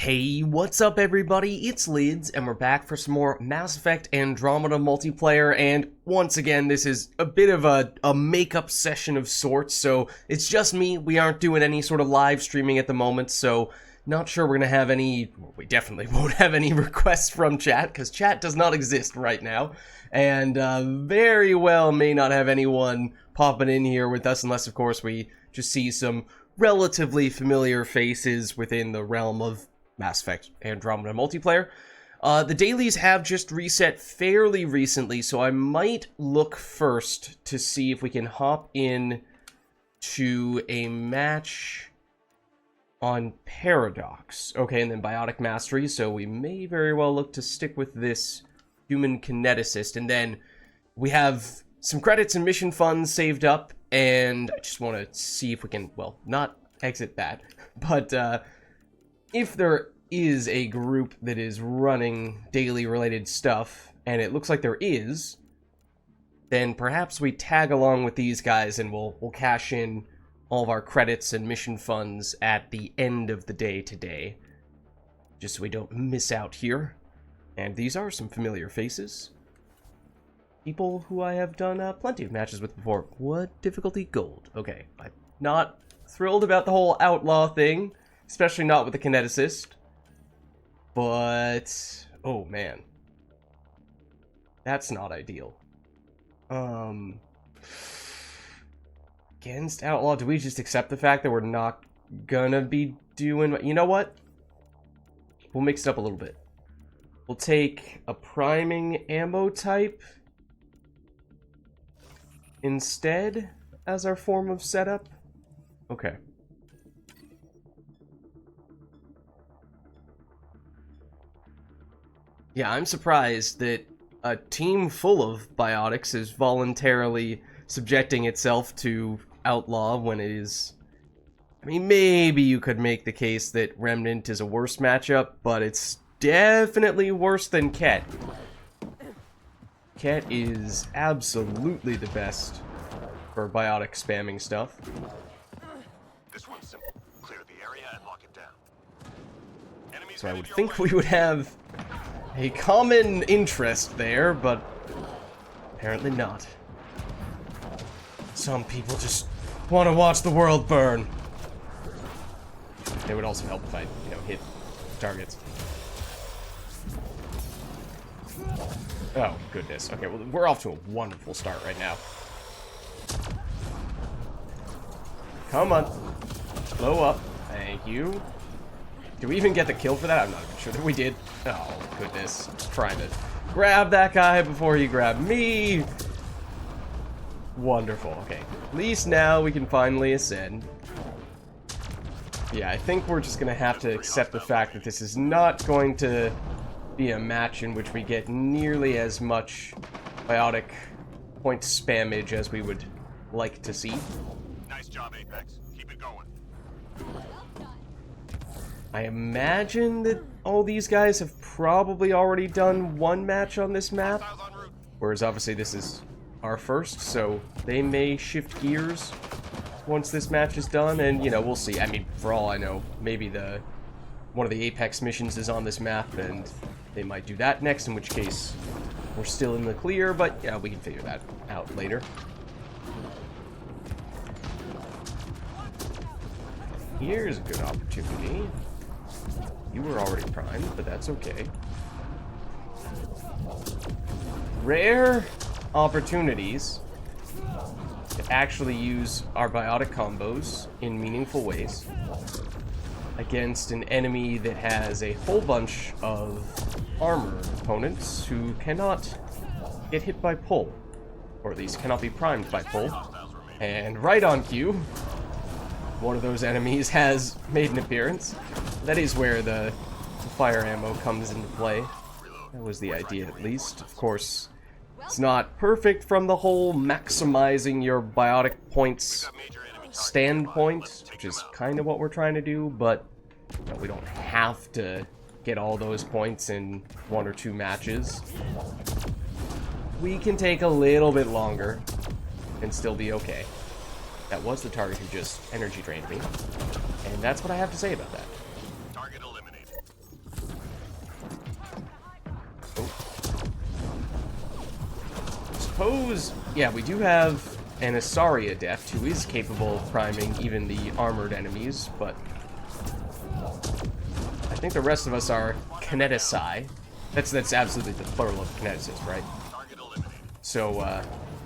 Hey, what's up everybody? It's Lids, and we're back for some more Mass Effect Andromeda multiplayer, and once again, this is a bit of a makeup session of sorts, so it's just me. We aren't doing any sort of live streaming at the moment, so not sure we're gonna have any, well, we definitely won't have any requests from chat, because chat does not exist right now, and very well may not have anyone popping in here with us, unless of course we just see some relatively familiar faces within the realm of Mass Effect Andromeda multiplayer. The dailies have just reset fairly recently, so I might look first to see if we can hop in to a match on Paradox. Okay, and then Biotic Mastery, so we may very well look to stick with this human kineticist, and then we have some credits and mission funds saved up, and I just want to see if we can, well, not exit that, but if there is a group that is running daily related stuff, and it looks like there is, then perhaps we tag along with these guys and we'll cash in all of our credits and mission funds at the end of the day today, just so we don't miss out here. And these are some familiar faces. People who I have done plenty of matches with before. What difficulty? Gold. Okay, I'm not thrilled about the whole outlaw thing, especially not with the kineticist. But, oh man, that's not ideal. Against outlaw, do we just accept the fact that we're not gonna be doing, you know what? We'll mix it up a little bit. We'll take a priming ammo type instead as our form of setup. Okay. Yeah, I'm surprised that a team full of biotics is voluntarily subjecting itself to outlaw when it is... I mean, maybe you could make the case that Remnant is a worse matchup, but it's definitely worse than Ket. Ket is absolutely the best for biotic spamming stuff. This one's simple. Clear the area and lock it down. Enemies So I would think we would have a common interest there, but apparently not. Some people just want to watch the world burn. It would also help if I, hit targets. Oh, goodness. Okay, well, we're off to a wonderful start right now. Come on. Blow up. Thank you. Did we even get the kill for that? I'm not even sure that we did. Oh, goodness. Trying to grab that guy before he grabbed me. Wonderful. Okay. At least now we can finally ascend. Yeah, I think we're just going to have to accept the fact that this is not going to be a match in which we get nearly as much biotic point spammage as we would like to see. Nice job, Apex. Keep it going. I imagine that all these guys have probably already done one match on this map, whereas obviously this is our first, so they may shift gears once this match is done, and, we'll see. I mean, for all I know, maybe one of the Apex missions is on this map, and they might do that next, in which case we're still in the clear, but, yeah, we can figure that out later. Here's a good opportunity. You were already primed, but that's okay. Rare opportunities to actually use our biotic combos in meaningful ways against an enemy that has a whole bunch of armor opponents who cannot get hit by pull, or at least cannot be primed by pull. And right on cue, one of those enemies has made an appearance. That is where the fire ammo comes into play. That was the idea, at least. Of course, it's not perfect from the whole maximizing your biotic points standpoint, which is kind of what we're trying to do, but we don't have to get all those points in 1 or 2 matches. We can take a little bit longer and still be okay. That was the target who just energy drained me. And that's what I have to say about that. Target eliminated. suppose, yeah, we do have an Asari Adept who is capable of priming even the armored enemies, but I think the rest of us are kinetici. That's absolutely the plural of kineticists, right? So,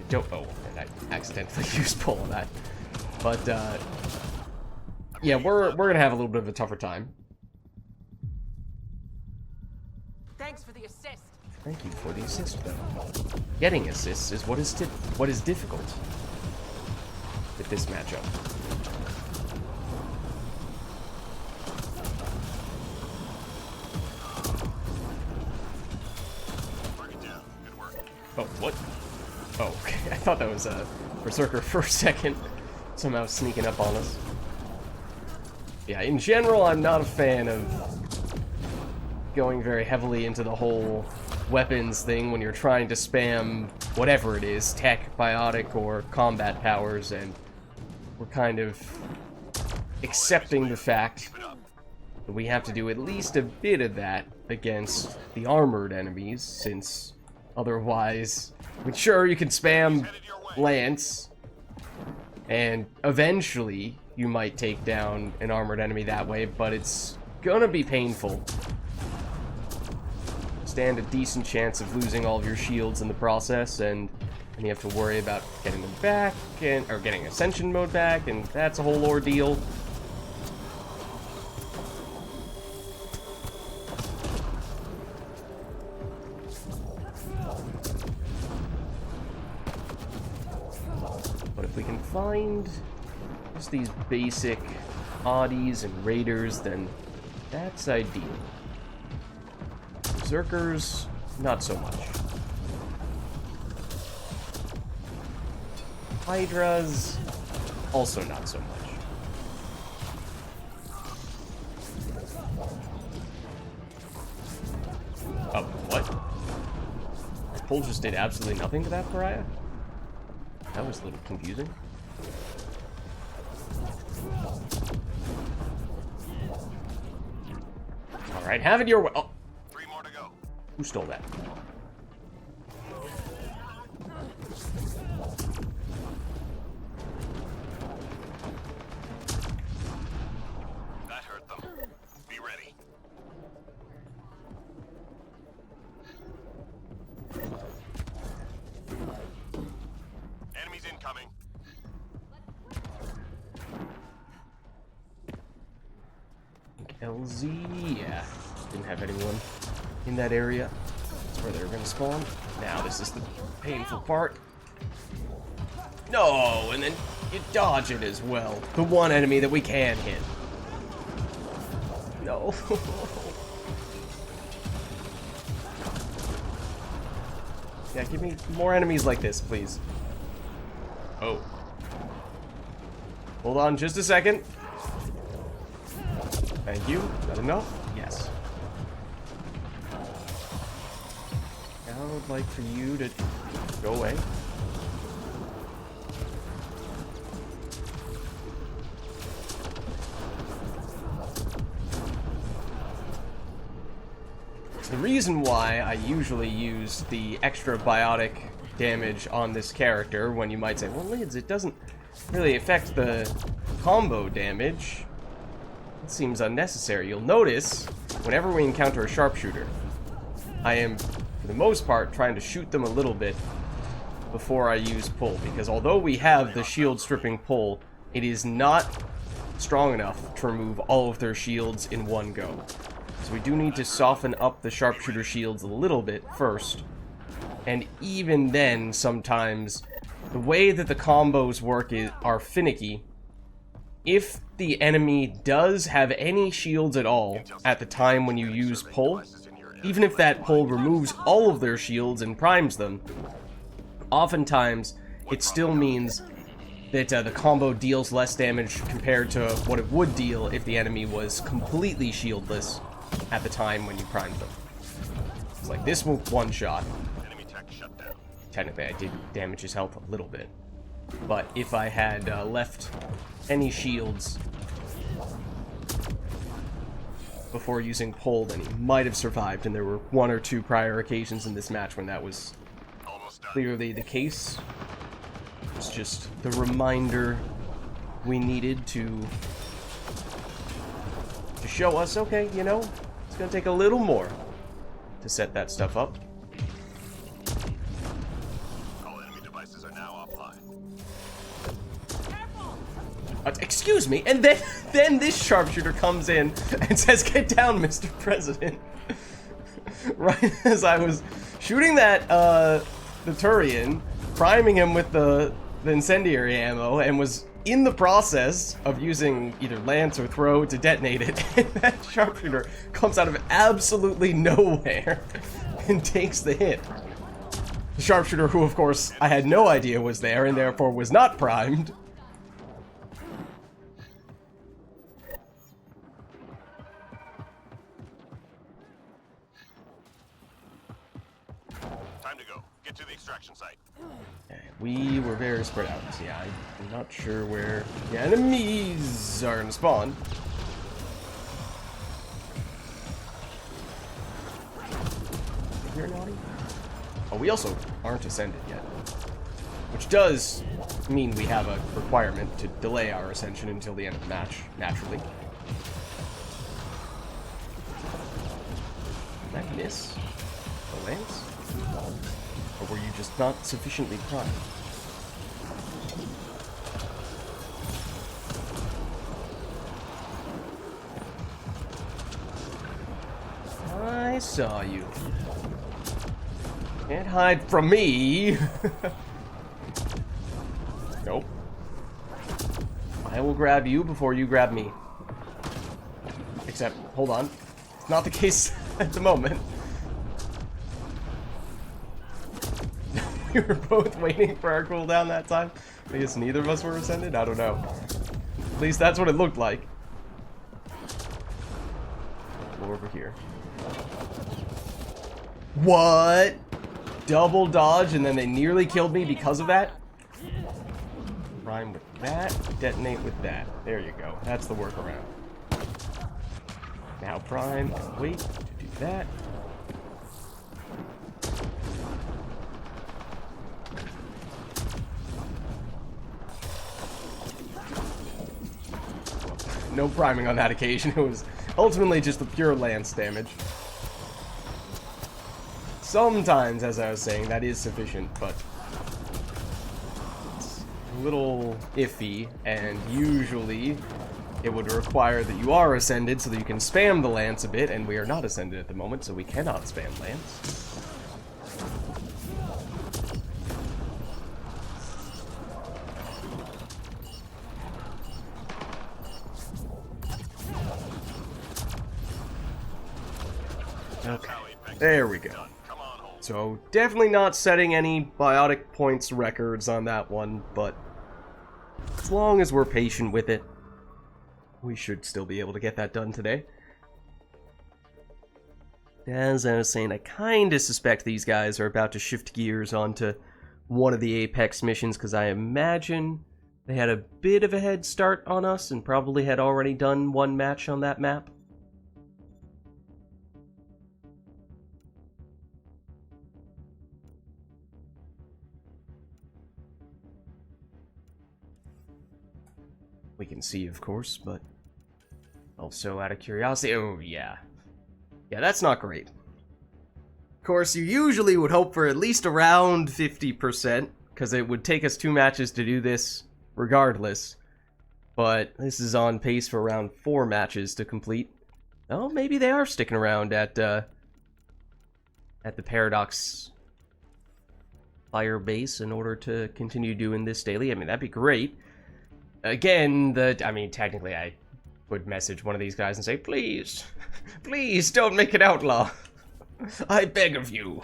don't... Oh, and I accidentally used pull on that. But, yeah, we're gonna have a little bit of a tougher time. Thanks for the assist. Thank you for the assist, though. Getting assists is what is difficult with this matchup. Oh, what? Oh, okay. I thought that was a Berserker for a second. Somehow sneaking up on us. Yeah, in general, I'm not a fan of going very heavily into the whole weapons thing when you're trying to spam whatever it is, tech, biotic, or combat powers, and we're kind of accepting the fact that we have to do at least a bit of that against the armored enemies, since otherwise, I mean, sure, you can spam Lance, and eventually you might take down an armored enemy that way, but it's gonna be painful. Stand a decent chance of losing all of your shields in the process, and you have to worry about getting them back, or getting Ascension mode back, and that's a whole ordeal. But if we can find just these basic oddies and raiders, then that's ideal. Berserkers, not so much. Hydras, also not so much. Oh, what? Pull just did absolutely nothing to that pariah? That was a little confusing. Alright, have it your way. Oh. Who stole that? That hurt them. Be ready. Enemies incoming. LZ, yeah. Didn't have anyone in that area. That's where they were gonna spawn. Now this is the painful part. No, and then you dodge it as well. The one enemy that we can hit. No. Yeah, give me more enemies like this, please. Oh. Hold on just a second. Thank you. Is that enough? Yes. I would like for you to go away. The reason why I usually use the extra biotic damage on this character, when you might say, well, Lids, it doesn't really affect the combo damage. It seems unnecessary. You'll notice, whenever we encounter a sharpshooter, I am, for the most part, trying to shoot them a little bit before I use pull, because although we have the shield stripping pull, it is not strong enough to remove all of their shields in one go. So we do need to soften up the sharpshooter shields a little bit first, and even then, sometimes, the way that the combos work are finicky. If the enemy does have any shields at all at the time when you use pull, even if that pull removes all of their shields and primes them, oftentimes it still means that the combo deals less damage compared to what it would deal if the enemy was completely shieldless at the time when you primed them. It's like this will one-shot. Technically, I did damage his health a little bit. But if I had left any shields before using pull, then he might have survived, and there were one or two prior occasions in this match when that was clearly the case. It's just the reminder we needed to show us, okay, you know, it's gonna take a little more to set that stuff up. All enemy devices are now offline. Excuse me, and then this sharpshooter comes in and says, "Get down, Mr. President." Right as I was shooting that the Turian, priming him with the incendiary ammo, and was in the process of using either lance or throw to detonate it, and that sharpshooter comes out of absolutely nowhere and takes the hit. The sharpshooter, who of course I had no idea was there and therefore was not primed. Time to go. Get to the extraction site. We were very spread out. Yeah, I'm not sure where the enemies are gonna spawn. Here, Naughty? Oh, we also aren't ascended yet. Which does mean we have a requirement to delay our ascension until the end of the match, naturally. Did that miss the lance? Or were you just not sufficiently primed? I saw you. Can't hide from me. Nope. I will grab you before you grab me. Except, hold on. It's not the case at the moment. We were both waiting for our cooldown that time. I guess neither of us were ascended? I don't know. At least that's what it looked like. Go over here. What? Double dodge and then they nearly killed me because of that? Prime with that, detonate with that. There you go. That's the workaround. Now prime and wait to do that. No priming on that occasion. It was ultimately just the pure lance damage. Sometimes, as I was saying, that is sufficient, but it's a little iffy, and usually it would require that you are ascended so that you can spam the lance a bit, and we are not ascended at the moment, so we cannot spam lance. Okay, there we go. So, definitely not setting any biotic points records on that one, but as long as we're patient with it, we should still be able to get that done today. As I was saying, I kinda suspect these guys are about to shift gears onto one of the Apex missions, because I imagine they had a bit of a head start on us and probably had already done one match on that map. We can see, of course, but also out of curiosity, oh yeah. Yeah, that's not great. Of course, you usually would hope for at least around 50%, because it would take us 2 matches to do this regardless. But this is on pace for around 4 matches to complete. Oh, maybe they are sticking around at the Paradox Fire Base in order to continue doing this daily. I mean, that'd be great. Again, technically I would message one of these guys and say, please, please don't make it outlaw. I beg of you.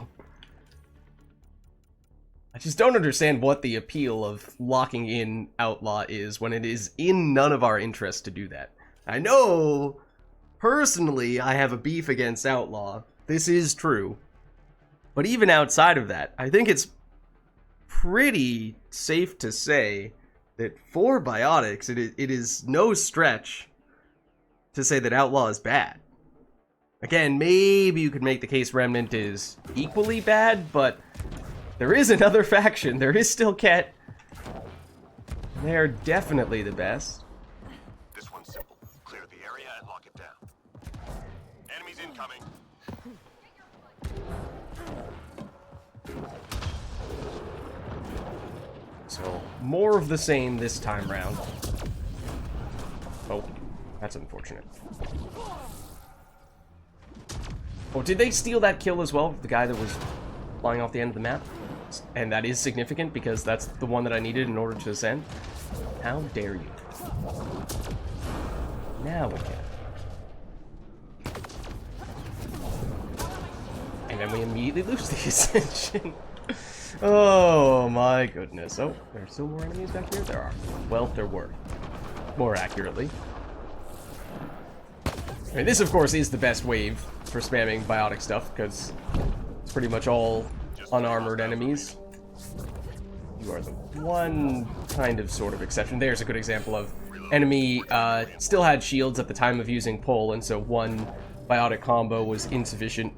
I just don't understand what the appeal of locking in outlaw is when it is in none of our interest to do that. I know, personally, I have a beef against outlaw. This is true. But even outside of that, I think it's pretty safe to say that for biotics, it is no stretch to say that outlaw is bad. Again, maybe you could make the case Remnant is equally bad, but There is another faction. There is still Ket. They're definitely the best. This one's simple. Clear the area and lock it down. Enemies incoming. So, more of the same this time round. Oh, that's unfortunate. Oh, did they steal that kill as well? The guy that was flying off the end of the map? And that is significant because that's the one that I needed in order to ascend. How dare you? Now we can. And then we immediately lose the ascension. Oh my goodness. Oh, there's still more enemies back here? There are. Well, there were. More accurately. I mean, this of course is the best wave for spamming biotic stuff, because it's pretty much all unarmored enemies. You are the one kind of sort of exception. There's a good example of enemy still had shields at the time of using pull, and so one biotic combo was insufficient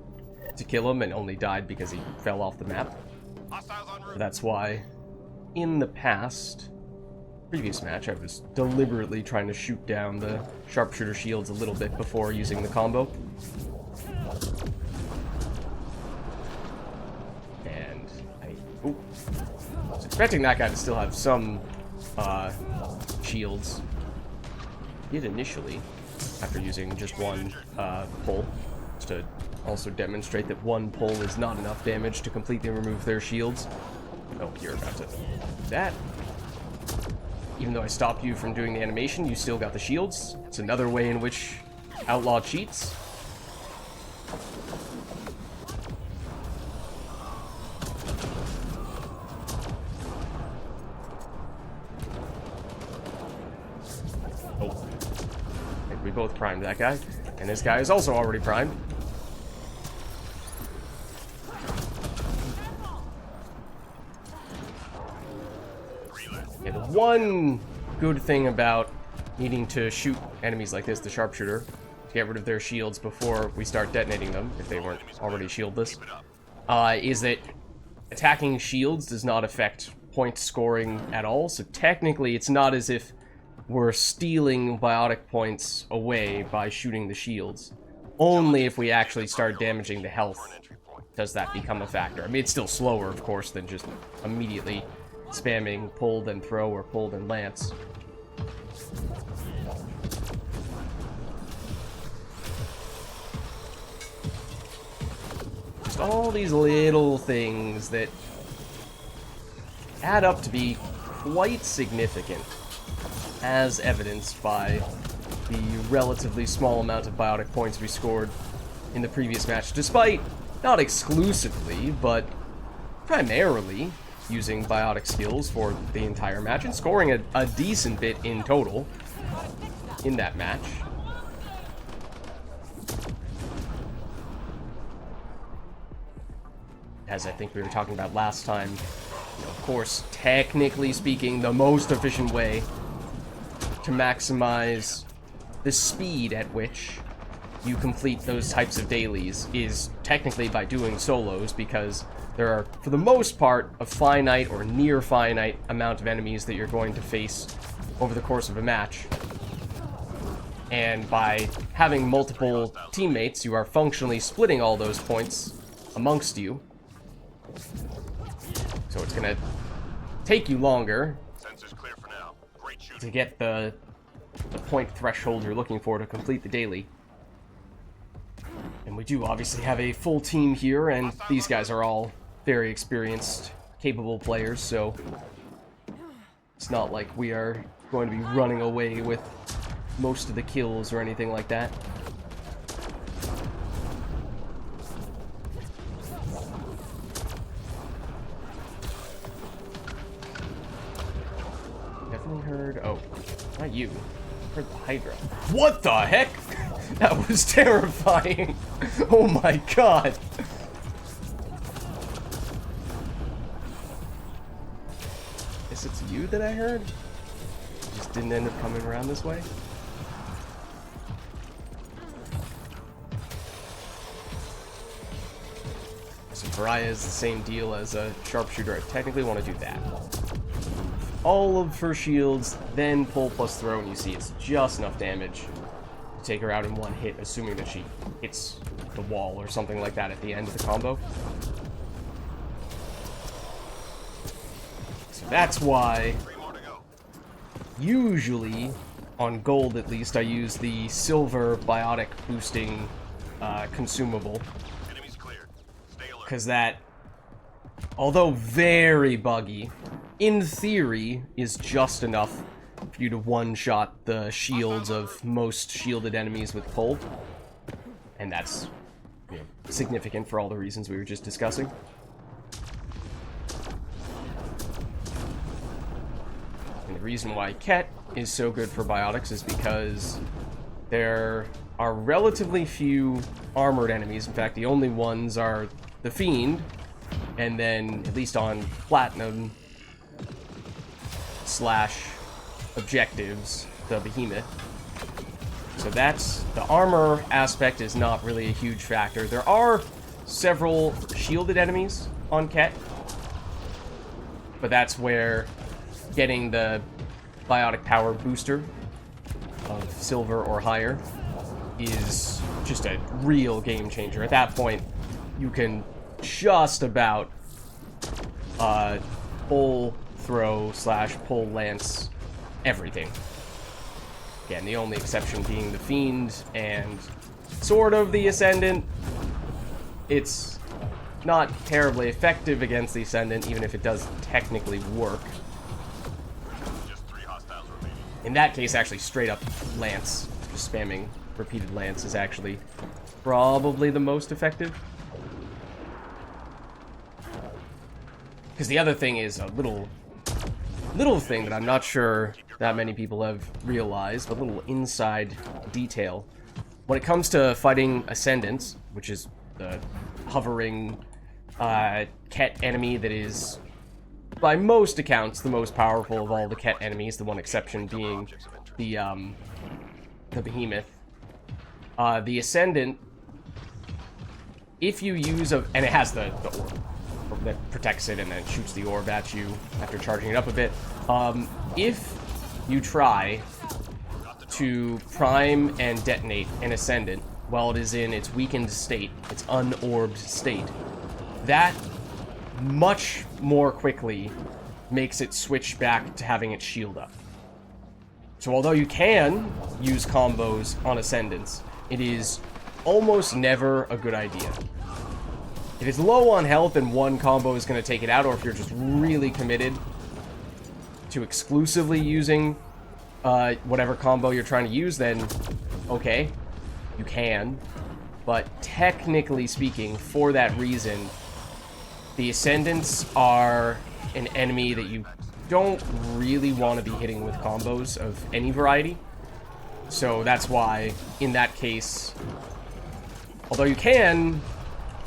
to kill him and only died because he fell off the map. That's why in the previous match, I was deliberately trying to shoot down the sharpshooter shields a little bit before using the combo. And I was expecting that guy to still have some shields. He did initially, after using just one pull, just to also demonstrate that one pull is not enough damage to completely remove their shields. Oh, you're about to do that. Even though I stopped you from doing the animation, you still got the shields. It's another way in which Outlaw cheats. Oh. I think we both primed that guy. And this guy is also already primed. Yeah, the one good thing about needing to shoot enemies like this, the sharpshooter, to get rid of their shields before we start detonating them, if they weren't already shieldless, is that attacking shields does not affect point scoring at all. So technically, it's not as if we're stealing biotic points away by shooting the shields. Only if we actually start damaging the health does that become a factor. I mean, it's still slower, of course, than just immediately spamming pull then throw or pull then lance. Just all these little things that add up to be quite significant, as evidenced by the relatively small amount of biotic points we scored in the previous match, despite not exclusively, but primarily using biotic skills for the entire match and scoring a decent bit in total in that match. As I think we were talking about last time, you know, of course, technically speaking, the most efficient way to maximize the speed at which you complete those types of dailies is technically by doing solos, because there are, for the most part, a finite or near finite amount of enemies that you're going to face over the course of a match. And by having multiple teammates, you are functionally splitting all those points amongst you. So it's gonna take you longer to get the point threshold you're looking for to complete the daily. And we do obviously have a full team here, and these guys are all very experienced, capable players, so it's not like we are going to be running away with most of the kills or anything like that. Definitely heard... Oh, not you. I heard the Hydra. What the heck? That was terrifying. Oh my god. Guess it's you that I heard? Just didn't end up coming around this way? So Pariah is the same deal as a sharpshooter. I technically want to do that. All of her shields, then pull plus throw, and you see it's just enough damage to take her out in one hit, assuming that she hits the wall or something like that at the end of the combo. So that's why, usually, on gold at least, I use the silver biotic boosting consumable. Because that, although very buggy, in theory, is just enough for you to one-shot the shields of most shielded enemies with pull. And that's, you know, significant for all the reasons we were just discussing. And the reason why Ket is so good for biotics is because there are relatively few armored enemies. In fact, the only ones are the Fiend, and then, at least on Platinum / objectives, the Behemoth. So that's, the armor aspect is not really a huge factor. There are several shielded enemies on Ket, but that's where getting the biotic power booster of silver or higher is just a real game changer. At that point, you can just about pull throw / pull lance everything. Again, the only exception being the Fiend and sort of the Ascendant. It's not terribly effective against the Ascendant, even if it does technically work. In that case, actually, straight up lance, just spamming repeated lance is actually probably the most effective. Because the other thing is a little thing that I'm not sure that many people have realized, a little inside detail. When it comes to fighting Ascendants, which is the hovering Ket enemy that is, by most accounts, the most powerful of all the Ket enemies, the one exception being the Behemoth. The Ascendant, if you use and it has the orb that protects it and then shoots the orb at you after charging it up a bit. If you try to prime and detonate an Ascendant while it is in its weakened state, its unorbed state, that much more quickly makes it switch back to having its shield up. So although you can use combos on Ascendants, it is almost never a good idea. If it's low on health and one combo is going to take it out, or if you're just really committed to exclusively using whatever combo you're trying to use, then okay, you can. But technically speaking, for that reason, the Ascendants are an enemy that you don't really want to be hitting with combos of any variety. So that's why, in that case, although you can,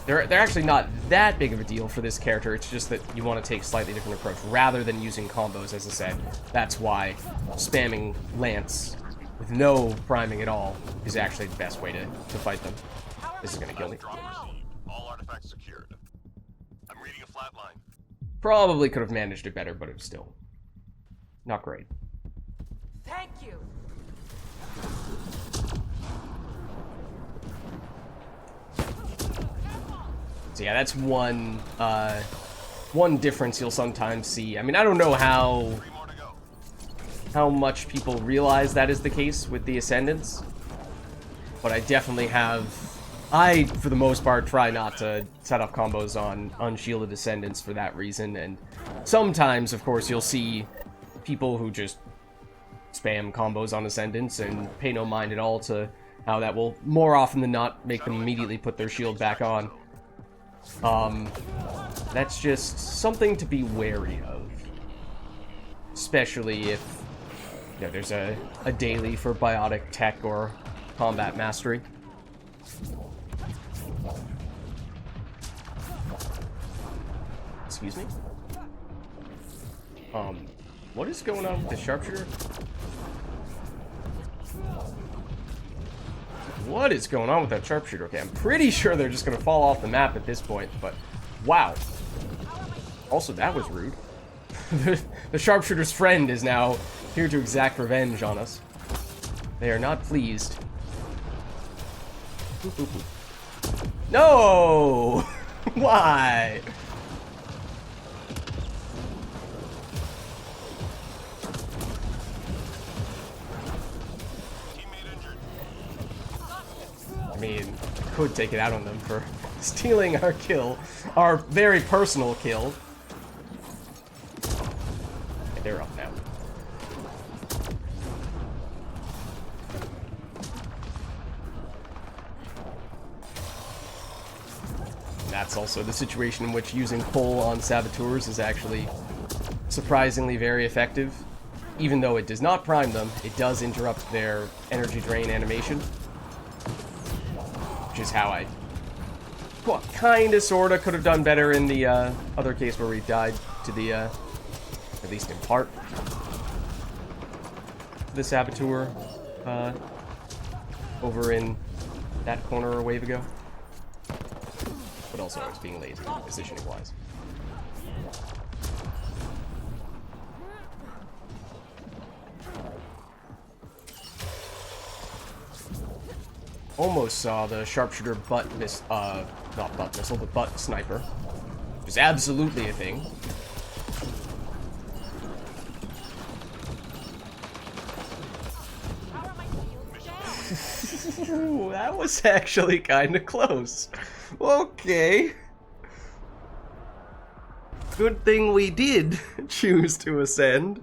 they're actually not that big of a deal for this character. It's just that you want to take a slightly different approach. Rather than using combos, as I said, that's why spamming Lance with no priming at all is actually the best way to fight them. This is going to kill me. All artifacts secured. I'm reading a flat line. Probably could have managed it better, but it was still not great. Thank you. So yeah, that's one difference you'll sometimes see. I mean, I don't know how much people realize that is the case with the Ascendants, but I definitely have. I, for the most part, try not to set up combos on unshielded Ascendants for that reason, and sometimes, of course, you'll see people who just spam combos on Ascendants and pay no mind at all to how that will, more often than not, make them immediately put their shield back on. That's just something to be wary of. Especially if, you know, there's a daily for biotic tech or combat mastery. Excuse me? What is going on with the sharpshooter? What is going on with that sharpshooter? Okay, I'm pretty sure they're just gonna fall off the map at this point, but Wow. Also, that was rude. The sharpshooter's friend is now here to exact revenge on us. They are not pleased. Boop, boop, boop. No! Why? Teammate injured. I mean, I could take it out on them for stealing our kill. Our very personal kill. Okay, they're up now. That's also the situation in which using pull on saboteurs is actually surprisingly very effective. Even though it does not prime them, it does interrupt their energy drain animation. Which is how I kinda, sorta could have done better in the other case where we died to the, at least in part, the saboteur over in that corner a wave ago. But also I was being lazy, positioning-wise. Almost saw the sharpshooter not butt missile, but butt sniper. Which is absolutely a thing. Ooh, that was actually kinda close. Okay. Good thing we did choose to ascend.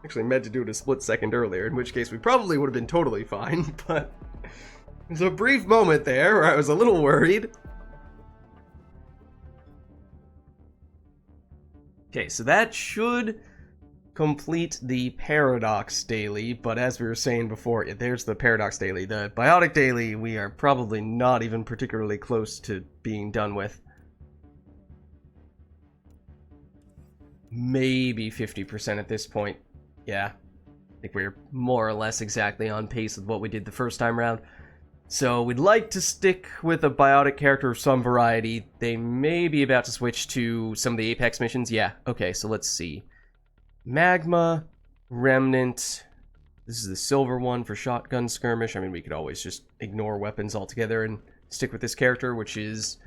Actually meant to do it a split second earlier, in which case we probably would have been totally fine, but there's a brief moment there where I was a little worried. Okay, so that should complete the Paradox Daily, but as we were saying before, there's the Paradox Daily. The Biotic Daily, we are probably not even particularly close to being done with. Maybe 50% at this point. Yeah, I think we're more or less exactly on pace with what we did the first time around. So we'd like to stick with a biotic character of some variety. They may be about to switch to some of the Apex missions. Yeah, okay, so let's see. Magma, Remnant. This is the silver one for shotgun skirmish. I mean, we could always just ignore weapons altogether and stick with this character, which is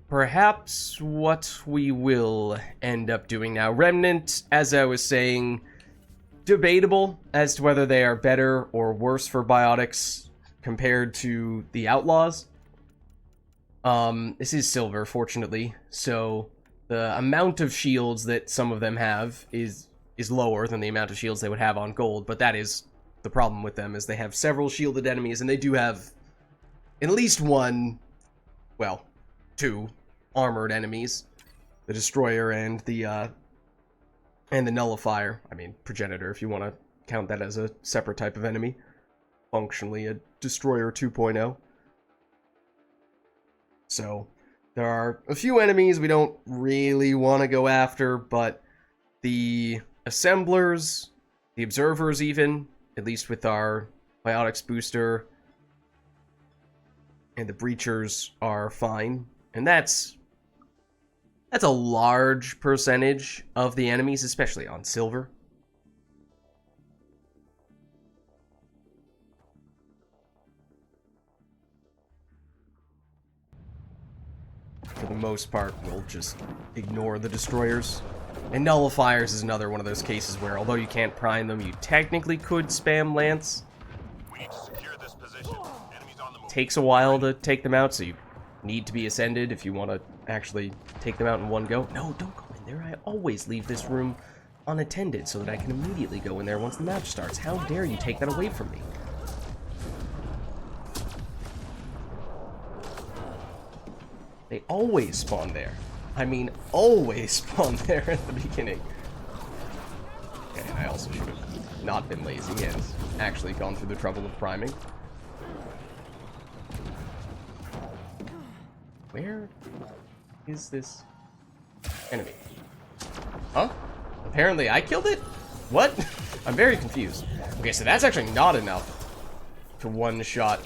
perhaps what we will end up doing now. Remnant, as I was saying, debatable as to whether they are better or worse for biotics compared to the Outlaws. This is silver, fortunately, so the amount of shields that some of them have is lower than the amount of shields they would have on gold, but that is the problem with them, is they have several shielded enemies, and they do have at least one, well, two armored enemies. The Destroyer and the Nullifier. I mean, Progenitor, if you want to count that as a separate type of enemy. Functionally a Destroyer 2.0. So there are a few enemies we don't really want to go after, but the Assemblers, the Observers even, at least with our Biotics booster, and the Breachers are fine. And that's a large percentage of the enemies, especially on silver. For the most part, we'll just ignore the Destroyers. And Nullifiers is another one of those cases where, although you can't prime them, you technically could spam Lance. We need to secure this position. Enemies on the move. Takes a while to take them out, so you need to be ascended if you want to actually take them out in one go. No, don't go in there. I always leave this room unattended so that I can immediately go in there once the match starts. How dare you take that away from me? They always spawn there. I mean, always spawn there at the beginning. Okay, I also should have not been lazy and actually gone through the trouble of priming. Where is this enemy? Huh? Apparently I killed it? What? I'm very confused. Okay, so that's actually not enough to one-shot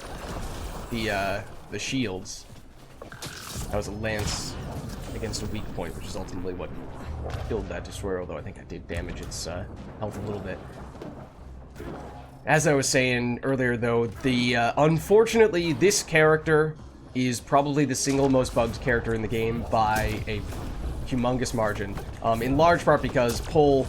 the shields. That was a Lance against a weak point, which is ultimately what killed that destroyer, although I think I did damage its health a little bit. As I was saying earlier, though, unfortunately, this character is probably the single most bugged character in the game by a humongous margin, in large part because pull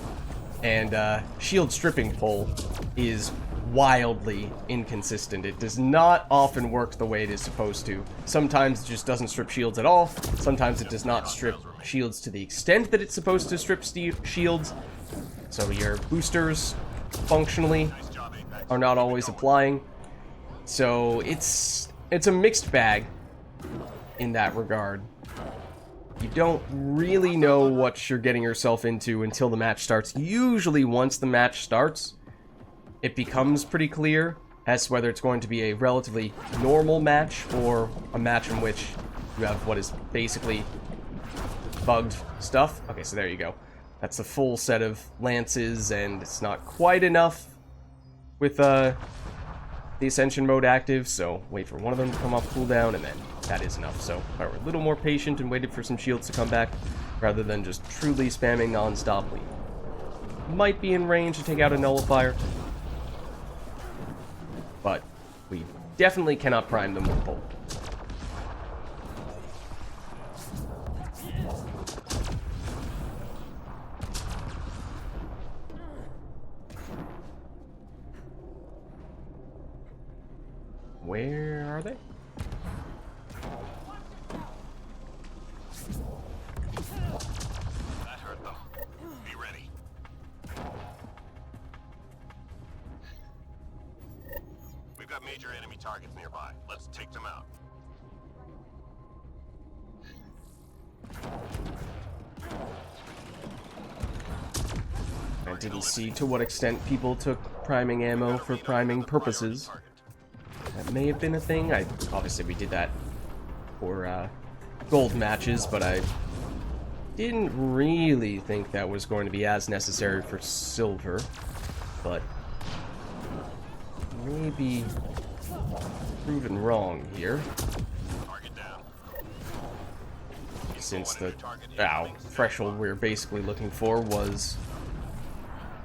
and shield stripping pull is wildly inconsistent. It does not often work the way it is supposed to. Sometimes it just doesn't strip shields at all. Sometimes it does not strip shields to the extent that it's supposed to strip shields. So your boosters, functionally, are not always applying. So it's a mixed bag in that regard. You don't really know what you're getting yourself into until the match starts. Usually once the match starts, it becomes pretty clear as to whether it's going to be a relatively normal match or a match in which you have what is basically bugged stuff. Okay, so there you go. That's a full set of lances, and it's not quite enough with the Ascension mode active, so wait for one of them to come off cooldown, and then that is enough. So if I were a little more patient and waited for some shields to come back, rather than just truly spamming non-stop, we might be in range to take out a nullifier. But we definitely cannot prime them with pull. Where are they? That hurt them. Be ready. We've got major enemy targets nearby. Let's take them out. I didn't see to what extent people took priming ammo for priming purposes. That may have been a thing. Obviously we did that for gold matches, but I didn't really think that was going to be as necessary for silver. But maybe proven wrong here. Target down. Since the threshold we're basically looking for was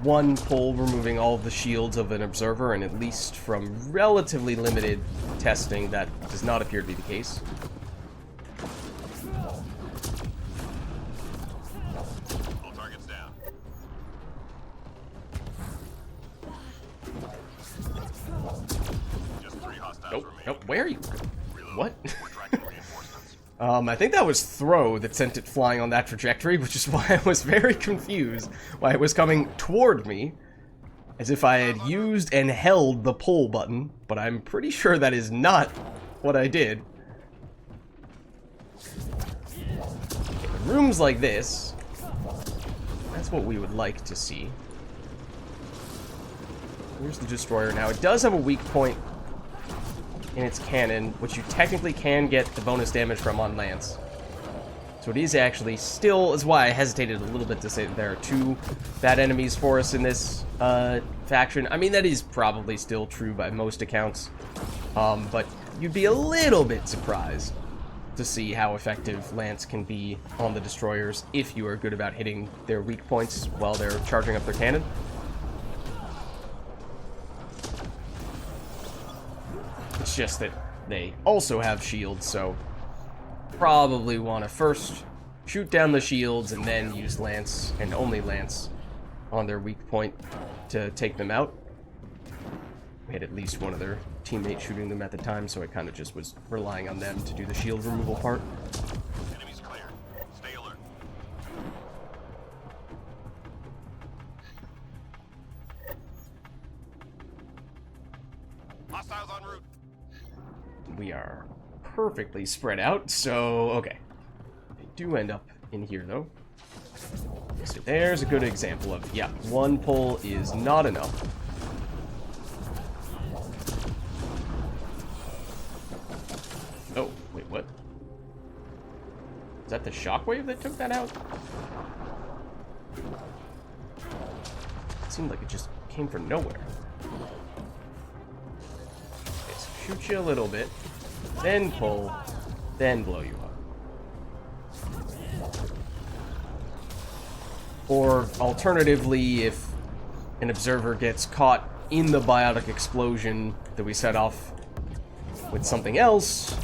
one pull removing all of the shields of an observer, and at least from relatively limited testing, that does not appear to be the case. Pull targets down. Just 3 hostiles Nope, remain. nope, where are you? Reload. What? We're tracking reinforcements. I think that was Throw that sent it flying on that trajectory, which is why I was very confused why it was coming toward me, as if I had used and held the pull button, but I'm pretty sure that is not what I did. Okay, rooms like this, that's what we would like to see. Here's the destroyer. Now, it does have a weak point in its cannon, which you technically can get the bonus damage from on lance. So it is actually still, is why I hesitated a little bit to say that there are 2 bad enemies for us in this faction. I mean, that is probably still true by most accounts, but you'd be a little bit surprised to see how effective lance can be on the destroyers if you are good about hitting their weak points while they're charging up their cannon. It's just that they also have shields, so probably want to first shoot down the shields and then use lance, and only lance, on their weak point to take them out. We had at least one of their teammates shooting them at the time, so I kind of just was relying on them to do the shield removal part. Enemies clear. Stay alert. Hostiles en route. We are perfectly spread out, so okay. They do end up in here, though. So there's a good example of, yeah, one pull is not enough. Oh, wait, what? Is that the shockwave that took that out? It seemed like it just came from nowhere. Okay, so shoot you a little bit, then pull, then blow you up. Or alternatively, if an observer gets caught in the biotic explosion that we set off with something else,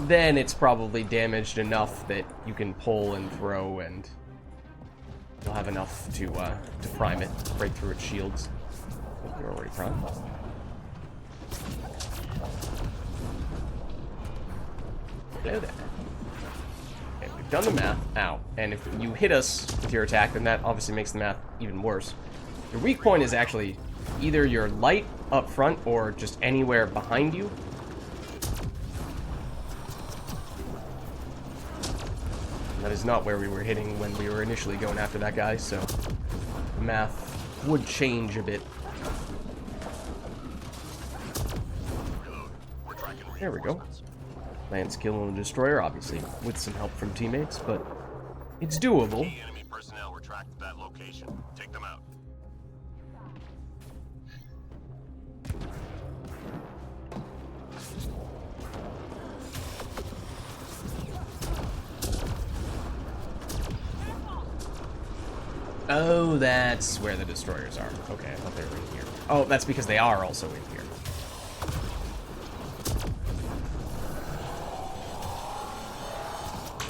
then it's probably damaged enough that you can pull and throw, and you'll have enough to prime it, break through its shields. Oh, you're already primed. Hello there. Okay, we've done the math. Ow. And if you hit us with your attack, then that obviously makes the math even worse. The weak point is actually either your light up front or just anywhere behind you. That is not where we were hitting when we were initially going after that guy, so the math would change a bit. There we go. Lance killing the destroyer, obviously, with some help from teammates, but it's doable. Enemy personnel were tracked at that location. Take them out. Oh, that's where the destroyers are. Okay, I thought they were in here. Oh, that's because they are also in here.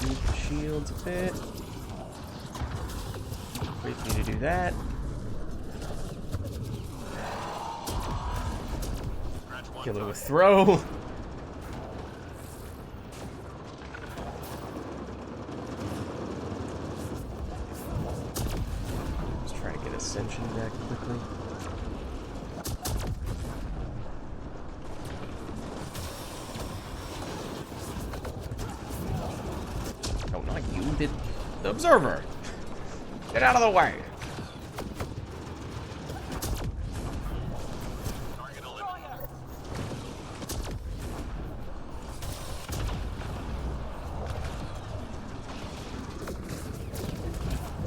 Move the shields a bit. Wait for you to do that. Kill it with throw. Ascension back quickly. No, not you. The observer. Get out of the way.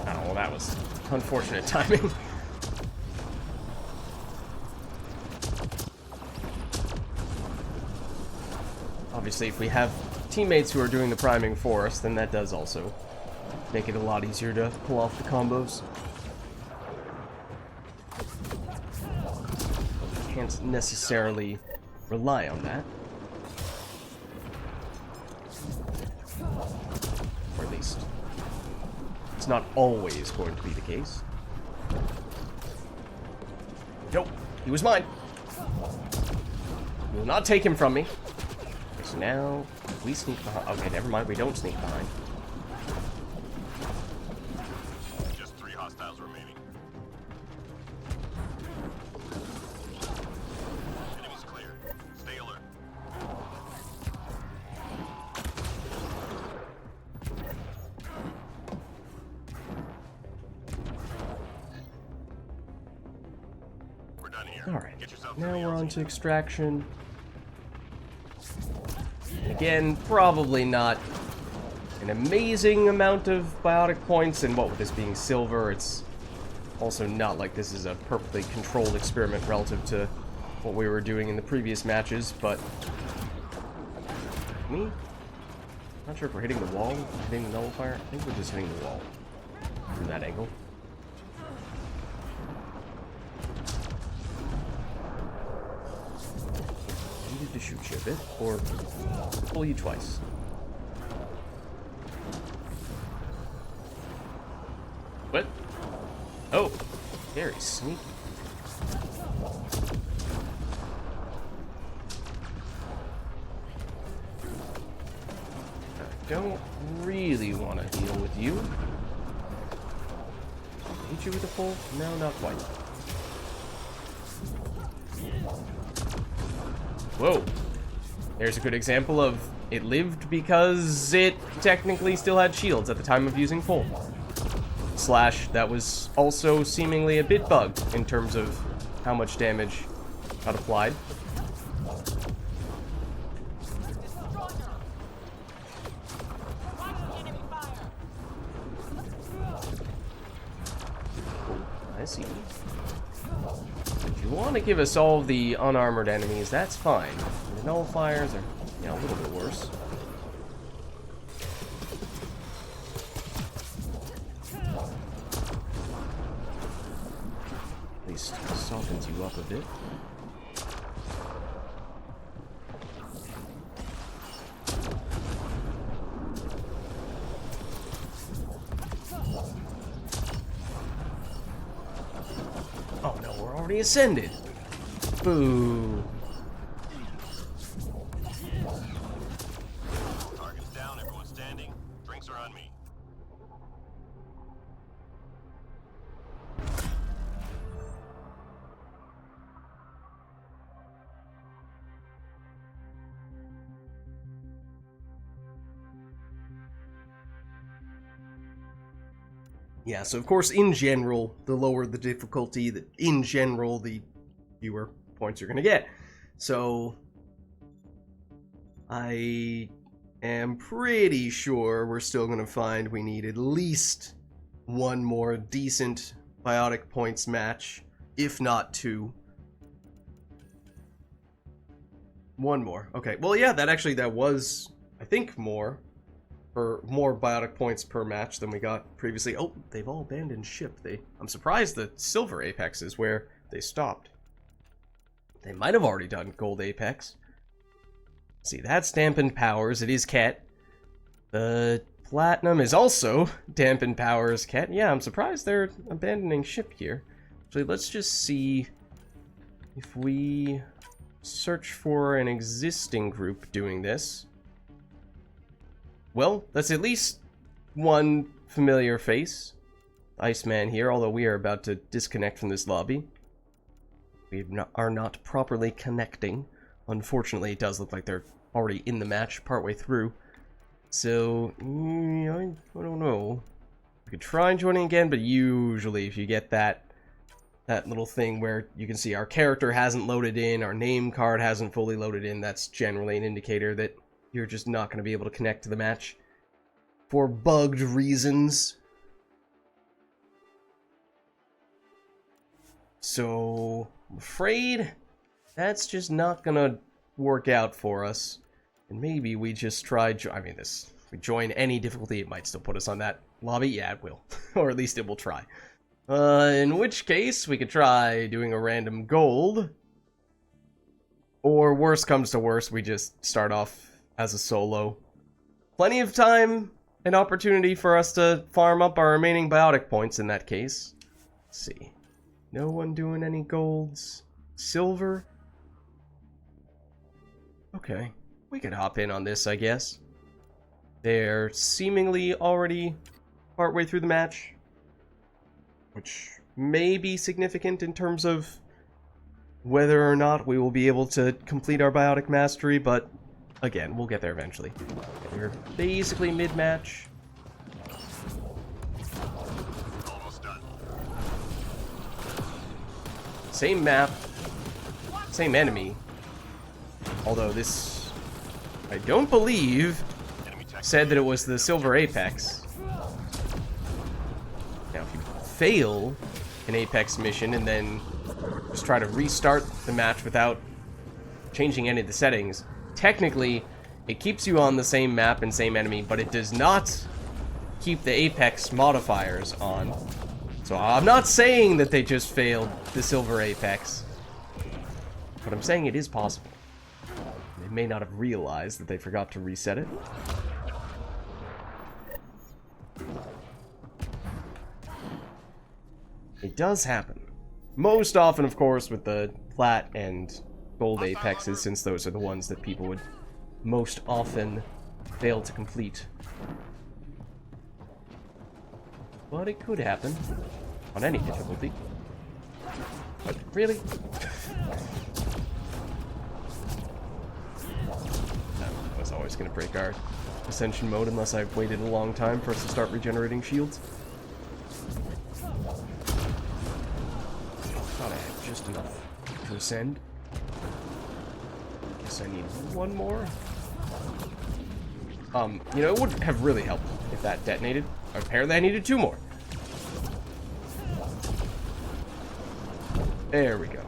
Oh, well, that was unfortunate timing. Obviously, if we have teammates who are doing the priming for us, then that does also make it a lot easier to pull off the combos. We can't necessarily rely on that. Or at least, it's not always going to be the case. Nope, he was mine. You will not take him from me. So now, we sneak behind. Okay, never mind, we don't sneak behind. Just 3 hostiles remaining. Enemies clear. Stay alert. We're done here. Alright, Get yourself to now the we're LZ. on to extraction. Again, probably not an amazing amount of biotic points, and what with this being silver, it's also not like this is a perfectly controlled experiment relative to what we were doing in the previous matches, but me? Not sure if we're hitting the wall, hitting the nullifier. I think we're just hitting the wall from that angle. To shoot you a bit, or pull you twice. What? Oh, very sneaky. I don't really want to deal with you. Hit you with a pull? No, not quite. Whoa. There's a good example of it lived because it technically still had shields at the time of using pull. Slash, that was also seemingly a bit bugged in terms of how much damage got applied. I see. If you want to give us all the unarmored enemies, that's fine. The nullifiers are, you know, a little bit worse. softens you up a bit. Oh no, we're already ascended. Boo. Target's down, everyone's standing. Drinks are on me. Yeah, so of course, in general, the lower the difficulty, in general, the fewer points you're gonna get. So, I am pretty sure we're still gonna find we need at least one more decent biotic points match, if not two. One more. Okay, well, yeah, that was, I think, more biotic points per match than we got previously. Oh, they've all abandoned ship. I'm surprised the silver apex is where they stopped. They might have already done gold apex. See, that's dampened powers. It is Ket. The platinum is also dampened powers Ket. Yeah, I'm surprised they're abandoning ship here. So let's just see if we search for an existing group doing this. Well, that's at least one familiar face. Iceman here, although we are about to disconnect from this lobby. We are not properly connecting. Unfortunately, it does look like they're already in the match partway through. So, I don't know. We could try joining again, but usually if you get that little thing where you can see our character hasn't loaded in, our name card hasn't fully loaded in, that's generally an indicator that you're just not going to be able to connect to the match for bugged reasons. So, I'm afraid that's just not going to work out for us. And maybe we just try... if we join any difficulty, it might still put us on that lobby. Yeah, it will. Or at least it will try. In which case, we could try doing a random gold. Or worst comes to worst, we just start off as a solo. Plenty of time and opportunity for us to farm up our remaining biotic points in that case. Let's see. No one doing any golds. Silver? Okay. We could hop in on this, I guess. They're seemingly already partway through the match, which may be significant in terms of whether or not we will be able to complete our biotic mastery, but again, we'll get there eventually. We're basically mid-match. Almost done. Same map, same enemy. Although this, I don't believe, said that it was the silver apex. Now, if you fail an apex mission and then just try to restart the match without changing any of the settings, technically, it keeps you on the same map and same enemy, but it does not keep the apex modifiers on. So I'm not saying that they just failed the silver apex, but I'm saying it is possible. They may not have realized that they forgot to reset it. It does happen. Most often, of course, with the plat and gold apexes, since those are the ones that people would most often fail to complete. But it could happen on any difficulty. But really? I was always going to break our ascension mode unless I waited a long time for us to start regenerating shields. Thought I had just enough to ascend. Guess I need one more. You know, it would have really helped if that detonated. Apparently I needed two more. There we go.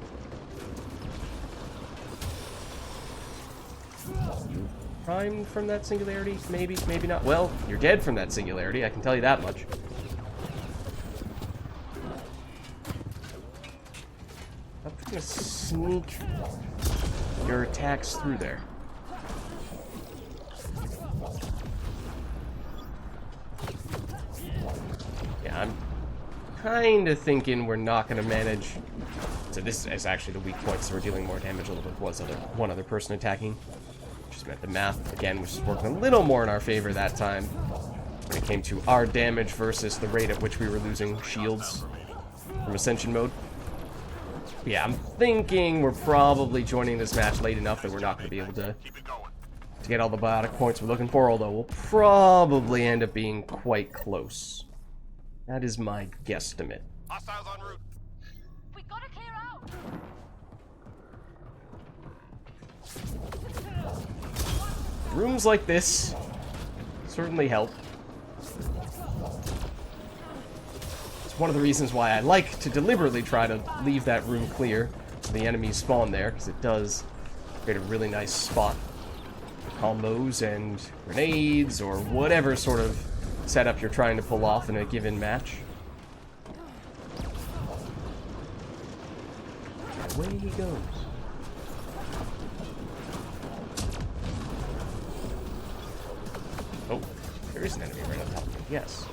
You primed from that singularity? Maybe, maybe not. Well, you're dead from that singularity, I can tell you that much. gonna sneak your attacks through there. Yeah, I'm kind of thinking we're not gonna manage. So this is actually the weak point, so we're dealing more damage a little bit. Was one other person attacking. Just meant the math again, which is working a little more in our favor that time when it came to our damage versus the rate at which we were losing shields from Ascension mode. But yeah, I'm thinking we're probably joining this match late enough that we're not going to be able to get all the biotic points we're looking for, although we'll probably end up being quite close. That is my guesstimate. Hostiles en route. We gotta clear out. Rooms like this certainly help. It's one of the reasons why I like to deliberately try to leave that room clear so the enemies spawn there, because it does create a really nice spot for combos and grenades or whatever sort of setup you're trying to pull off in a given match. Away he goes. Oh, there is an enemy right on top of me. Yes.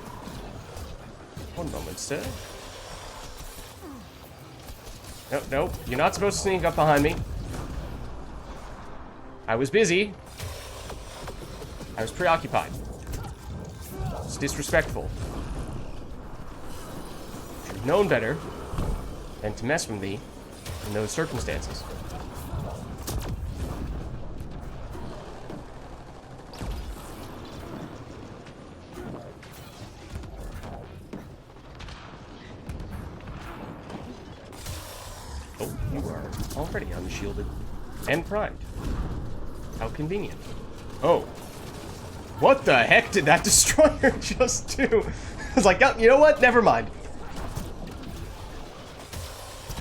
One moment, sir. No, no, you're not supposed to sneak up behind me. I was busy. I was preoccupied. It's disrespectful. Should have known better than to mess with me in those circumstances. Oh, you are already unshielded and primed. How convenient. Oh. What the heck did that destroyer just do? I was like, oh, you know what? Never mind.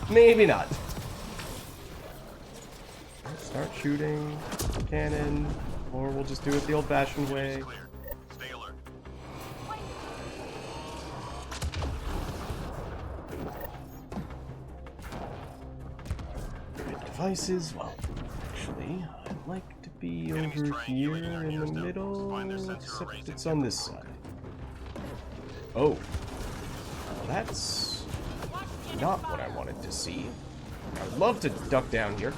Maybe not. Start shooting cannon, or we'll just do it the old-fashioned way. Stay alert. Devices, well, actually, I'd like to be over here in the middle, except it's on this side. Oh. That's not what I wanted to see. I would love to duck down here.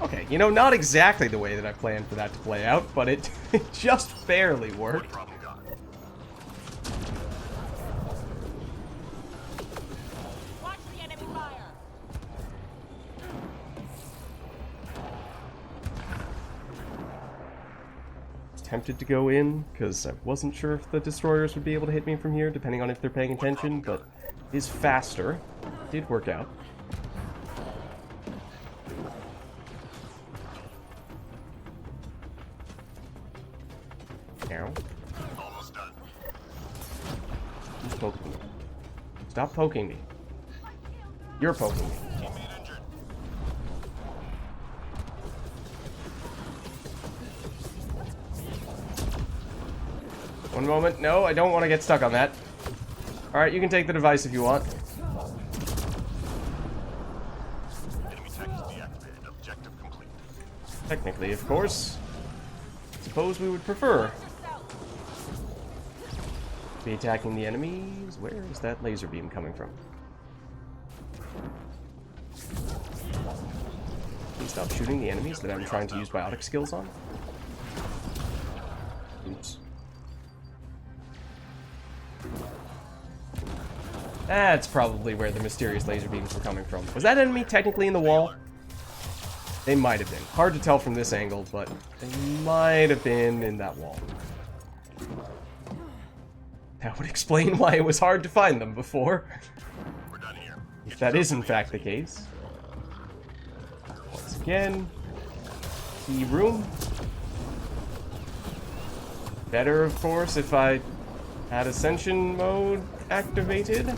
Okay, you know, not exactly the way that I planned for that to play out, but it, it just barely worked. Problem gone. Watch the enemy fire. Tempted to go in, because I wasn't sure if the destroyers would be able to hit me from here, depending on if they're paying attention, but it is faster. Did work out. Now. Almost done. Who's poking me? Stop poking me. You're poking me. Teammate injured. One moment. No, I don't want to get stuck on that. Alright, you can take the device if you want. Enemy tech is deactivated. Objective complete. Technically, of course. Suppose we would prefer to be attacking the enemies. Where is that laser beam coming from? Please stop shooting the enemies that I'm trying to use biotic skills on. Oops. That's probably where the mysterious laser beams were coming from. Was that enemy technically in the wall? They might have been. Hard to tell from this angle, but they might have been in that wall. That would explain why it was hard to find them before. We're done here. If that is in fact the case. Once again, key room. Better, of course, if I had Ascension mode activated.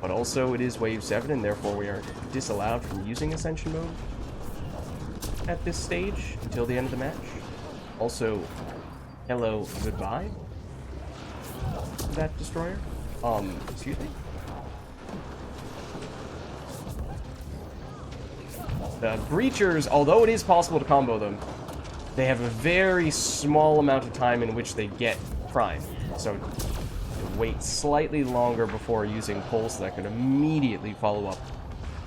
But also it is Wave 7, and therefore we are disallowed from using Ascension mode at this stage until the end of the match. Also, hello, goodbye to that destroyer. Excuse me? The breachers, although it is possible to combo them, they have a very small amount of time in which they get prime. So to wait slightly longer before using pulse that could immediately follow up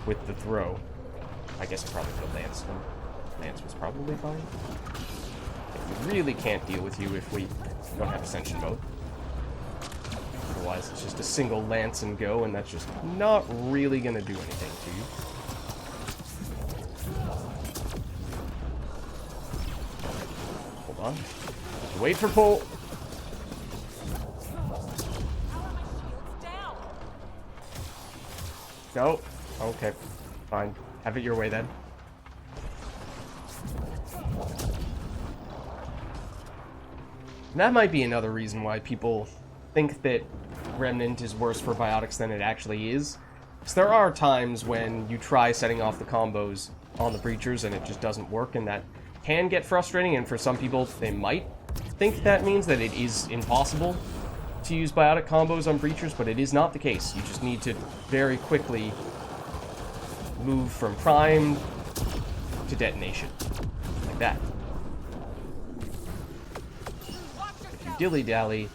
with the throw. I guess I probably could have Lance them. Lance was probably fine. We really can't deal with you if we don't have Ascension mode. Otherwise, it's just a single Lance and go, and that's just not really going to do anything to you. Hold on. Wait for pull. No. Okay. Fine. Have it your way then. And that might be another reason why people think that Remnant is worse for biotics than it actually is. Because there are times when you try setting off the combos on the breachers and it just doesn't work, and that can get frustrating, and for some people they might think that means that it is impossible to use biotic combos on breachers, but it is not the case. You just need to very quickly move from prime to detonation. Like that. If you dilly-dally,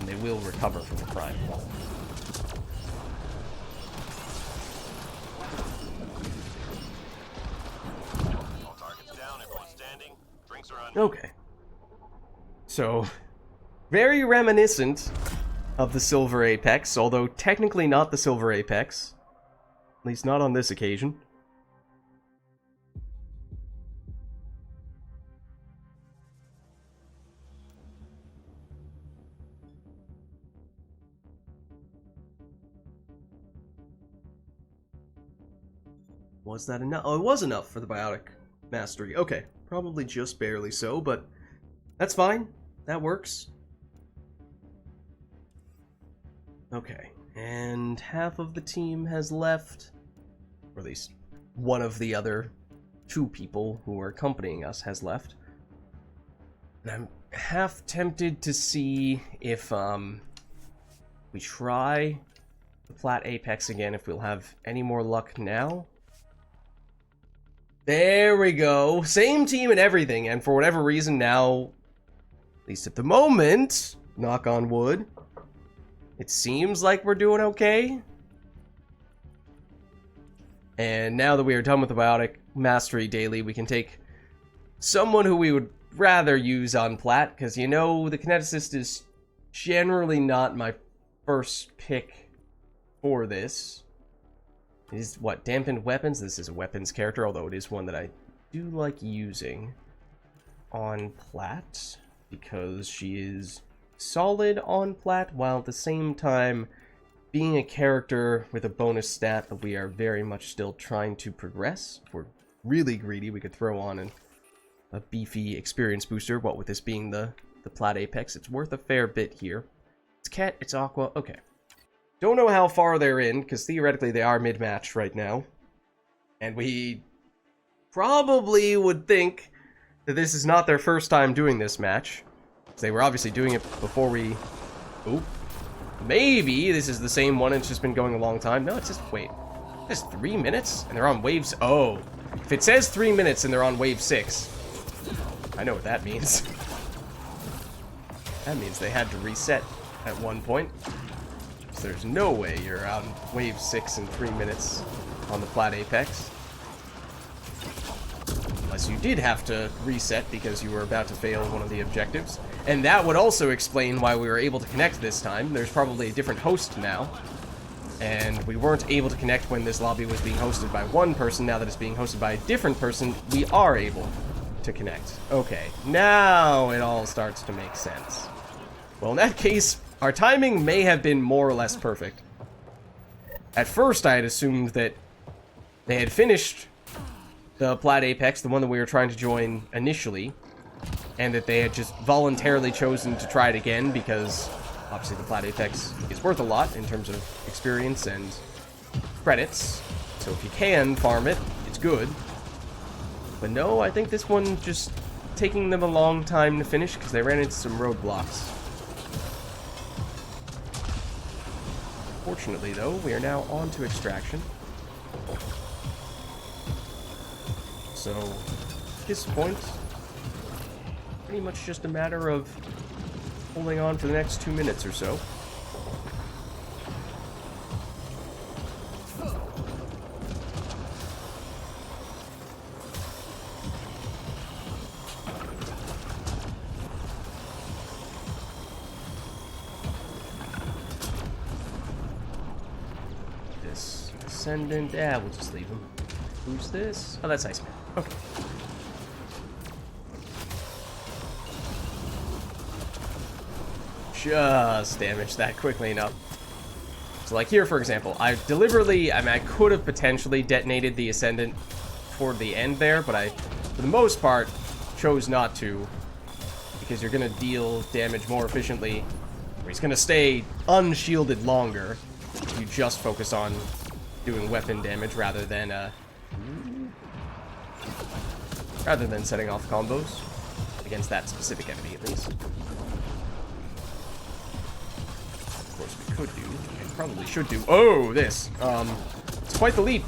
they will recover from the prime. All targets down, everyone standing. Drinks are on. Okay. So, very reminiscent of the Silver Apex, although technically not the Silver Apex. At least not on this occasion. Was that enough? Oh, it was enough for the Biotic Mastery. Okay, probably just barely so, but that's fine. That works. Okay, and half of the team has left. Or at least one of the other two people who are accompanying us has left. And I'm half tempted to see if we try the Plat Apex again, if we'll have any more luck now. There we go. Same team and everything, and for whatever reason now, at least at the moment, knock on wood, it seems like we're doing okay. And now that we are done with the Biotic Mastery Daily, we can take someone who we would rather use on Plat, because you know, the Kineticist is generally not my first pick for this. Is what, dampened weapons? This is a weapons character, although it is one that I do like using on Plat, because she is solid on Plat, while at the same time being a character with a bonus stat that we are very much still trying to progress. If we're really greedy, we could throw on a beefy experience booster. What with this being the Plat Apex, it's worth a fair bit here. It's Cat, it's Aqua, okay. Don't know how far they're in, because theoretically they are mid-match right now. And we probably would think that this is not their first time doing this match. They were obviously doing it before we... Ooh. Maybe this is the same one, it's just been going a long time. No, it's just... Wait. It's 3 minutes? And they're on waves... Oh. If it says 3 minutes and they're on wave 6, I know what that means. That means they had to reset at one point. So there's no way you're on wave 6 in 3 minutes on the Plat Apex. Unless you did have to reset because you were about to fail one of the objectives. And that would also explain why we were able to connect this time. There's probably a different host now. And we weren't able to connect when this lobby was being hosted by one person. Now that it's being hosted by a different person, we are able to connect. Okay, now it all starts to make sense. Well, in that case, our timing may have been more or less perfect. At first, I had assumed that they had finished the Plat Apex, the one that we were trying to join initially, and that they had just voluntarily chosen to try it again because, obviously, the Plat Apex is worth a lot in terms of experience and credits. So if you can farm it, it's good. But no, I think this one just taking them a long time to finish because they ran into some roadblocks. Fortunately, though, we are now on to extraction. So, at this point, pretty much just a matter of holding on for the next 2 minutes or so. This Ascendant, we'll just leave him. Who's this? Oh, that's Iceman. Okay. Just damaged that quickly enough. So like here, for example, I deliberately, I could have potentially detonated the Ascendant toward the end there, but I, for the most part, chose not to, because you're going to deal damage more efficiently, or he's going to stay unshielded longer if you just focus on doing weapon damage rather than setting off combos against that specific enemy, at least. Of course, we could do, and probably should do. Oh, this. It's quite the leap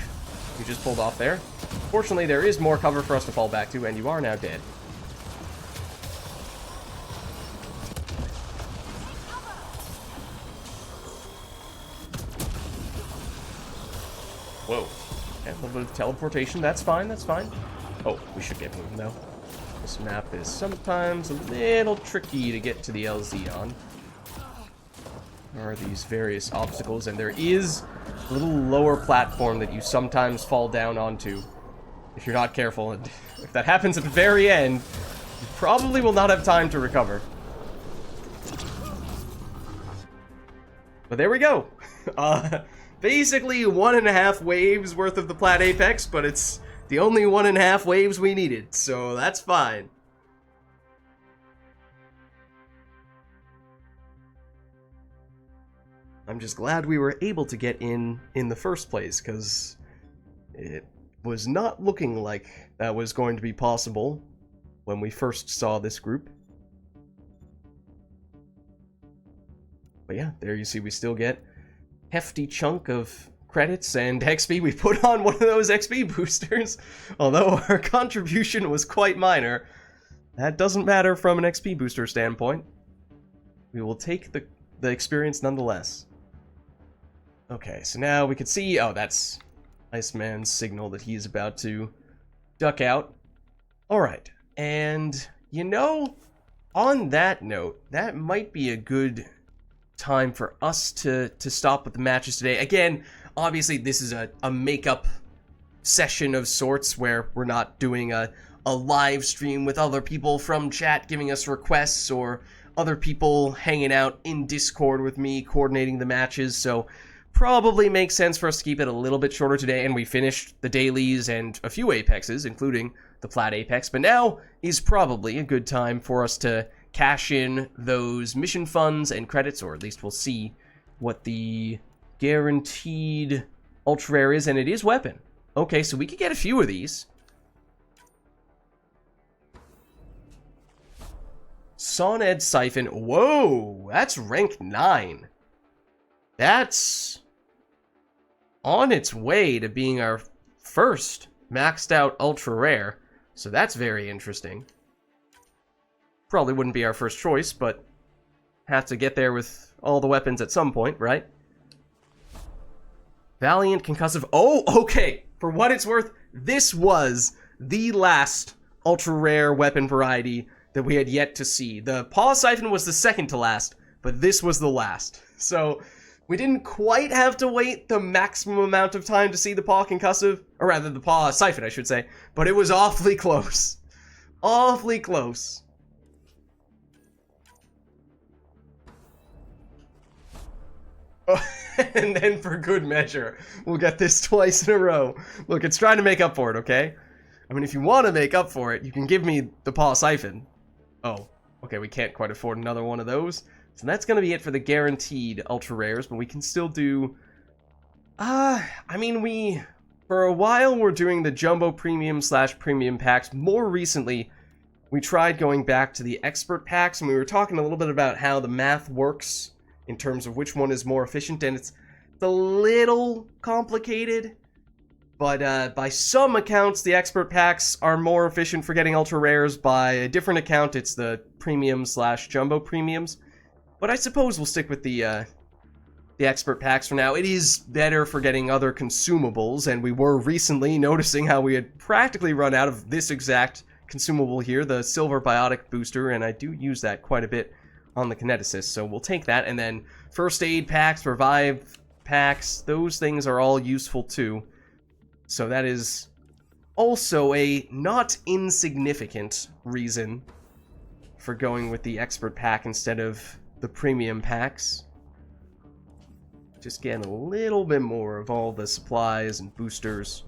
you just pulled off there. Fortunately, there is more cover for us to fall back to, and you are now dead. Whoa. Okay, a little bit of teleportation. That's fine, that's fine. Oh, we should get moving, though. This map is sometimes a little tricky to get to the LZ on. There are these various obstacles, and there is a little lower platform that you sometimes fall down onto if you're not careful. And if that happens at the very end, you probably will not have time to recover. But there we go. Basically 1.5 waves worth of the plat apex, but it's the only 1.5 waves we needed, so that's fine. I'm just glad we were able to get in the first place, because it was not looking like that was going to be possible when we first saw this group. But yeah, there you see we still get hefty chunk of credits and XP. We put on one of those XP boosters, although our contribution was quite minor. That doesn't matter from an XP booster standpoint. We will take the experience nonetheless. Okay, so now we can see, oh, that's Iceman's signal that he's about to duck out. Alright, and you know, on that note, that might be a good time for us to stop with the matches today. Again, obviously this is a makeup session of sorts where we're not doing a live stream with other people from chat giving us requests or other people hanging out in Discord with me coordinating the matches, so probably makes sense for us to keep it a little bit shorter today. And we finished the dailies and a few apexes, including the plat apex, but now is probably a good time for us to cash in those mission funds and credits, or at least we'll see what the guaranteed ultra rare is, and it is weapon. Okay, so we could get a few of these. Soned Siphon. Whoa, that's rank 9. That's on its way to being our first maxed out ultra rare, so that's very interesting. Probably wouldn't be our first choice, but have to get there with all the weapons at some point, right? Valiant Concussive. Oh, okay. For what it's worth, this was the last ultra rare weapon variety that we had yet to see. The Paw Siphon was the second to last, but this was the last. So we didn't quite have to wait the maximum amount of time to see the Paw Concussive, or rather the Paw Siphon, I should say, but it was awfully close. Awfully close. And then for good measure, we'll get this twice in a row. Look, it's trying to make up for it, okay? I mean, if you want to make up for it, you can give me the Paw Siphon. Oh, okay, we can't quite afford another one of those. So that's going to be it for the guaranteed ultra rares, but we can still do... I mean, for a while, we're doing the Jumbo Premium / Premium packs. More recently, we tried going back to the Expert packs, and we were talking a little bit about how the math works in terms of which one is more efficient, and it's a little complicated. But by some accounts, the expert packs are more efficient for getting ultra rares. By a different account, it's the premium / jumbo premiums. But I suppose we'll stick with the expert packs for now. It is better for getting other consumables, and we were recently noticing how we had practically run out of this exact consumable here, the silver biotic booster, and I do use that quite a bit on the kineticist, so we'll take that. And then first aid packs, revive packs, those things are all useful too. So that is also a not insignificant reason for going with the expert pack instead of the premium packs. Just getting a little bit more of all the supplies and boosters.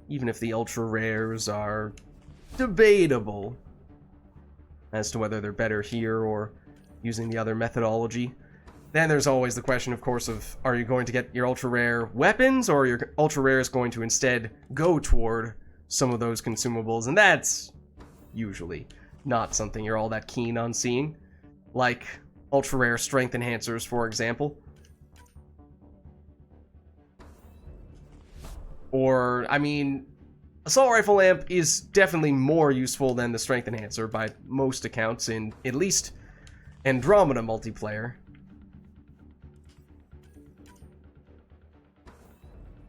Even if the ultra rares are debatable as to whether they're better here or using the other methodology. Then there's always the question, of course, of are you going to get your ultra rare weapons, or are your ultra rares going to instead go toward some of those consumables? And that's usually not something you're all that keen on seeing. Like ultra rare strength enhancers, for example. Or, I mean, assault rifle lamp is definitely more useful than the strength enhancer by most accounts in at least Andromeda multiplayer.